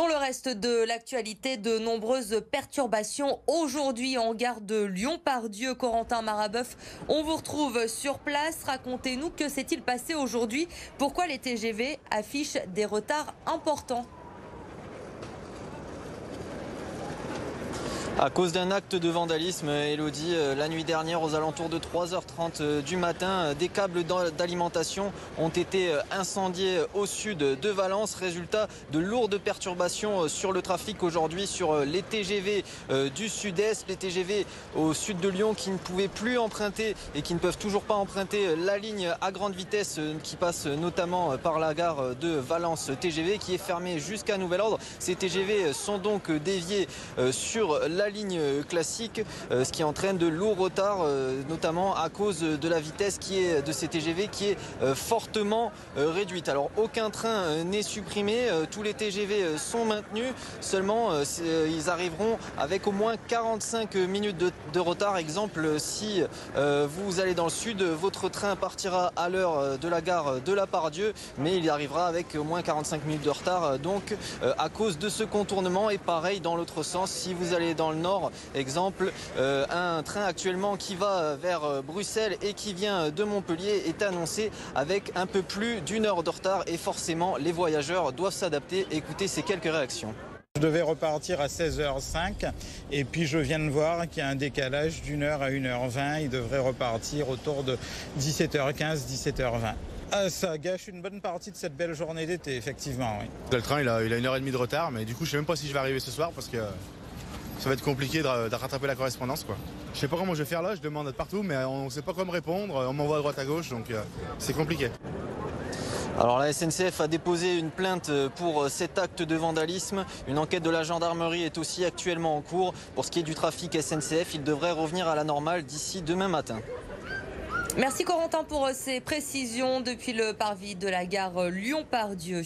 Dans le reste de l'actualité, de nombreuses perturbations aujourd'hui en gare de Lyon-Part-Dieu. Corentin Marabeuf, on vous retrouve sur place. Racontez-nous, que s'est-il passé aujourd'hui? Pourquoi les TGV affichent des retards importants? À cause d'un acte de vandalisme, Elodie, la nuit dernière aux alentours de 3h30 du matin, des câbles d'alimentation ont été incendiés au sud de Valence. Résultat de lourdes perturbations sur le trafic aujourd'hui sur les TGV du sud-est, les TGV au sud de Lyon qui ne pouvaient plus emprunter et qui ne peuvent toujours pas emprunter la ligne à grande vitesse qui passe notamment par la gare de Valence TGV qui est fermée jusqu'à nouvel ordre. Ces TGV sont donc déviés sur la ligne classique, ce qui entraîne de lourds retards, notamment à cause de la vitesse de ces TGV qui est fortement réduite. Alors aucun train n'est supprimé, tous les TGV sont maintenus, seulement ils arriveront avec au moins 45 minutes de retard. Exemple, si vous allez dans le sud, votre train partira à l'heure de la gare de la Part-Dieu, mais il arrivera avec au moins 45 minutes de retard, donc à cause de ce contournement. Et pareil dans l'autre sens, si vous allez dans le nord, exemple, un train actuellement qui va vers Bruxelles et qui vient de Montpellier est annoncé avec un peu plus d'une heure de retard et forcément les voyageurs doivent s'adapter. Écoutez ces quelques réactions. Je devais repartir à 16h05 et puis je viens de voir qu'il y a un décalage d'une heure à 1h20. Il devrait repartir autour de 17h15, 17h20. Ah, ça gâche une bonne partie de cette belle journée d'été, effectivement. Oui. Le train il a 1h30 de retard, mais du coup je sais même pas si je vais arriver ce soir parce que ça va être compliqué de rattraper la correspondance, quoi. Je sais pas comment je vais faire là, je demande de partout, mais on sait pas comment me répondre, on m'envoie à droite à gauche, donc c'est compliqué. Alors la SNCF a déposé une plainte pour cet acte de vandalisme. Une enquête de la gendarmerie est aussi actuellement en cours. Pour ce qui est du trafic SNCF, il devrait revenir à la normale d'ici demain matin. Merci Corentin pour ces précisions depuis le parvis de la gare Lyon-Part-Dieu.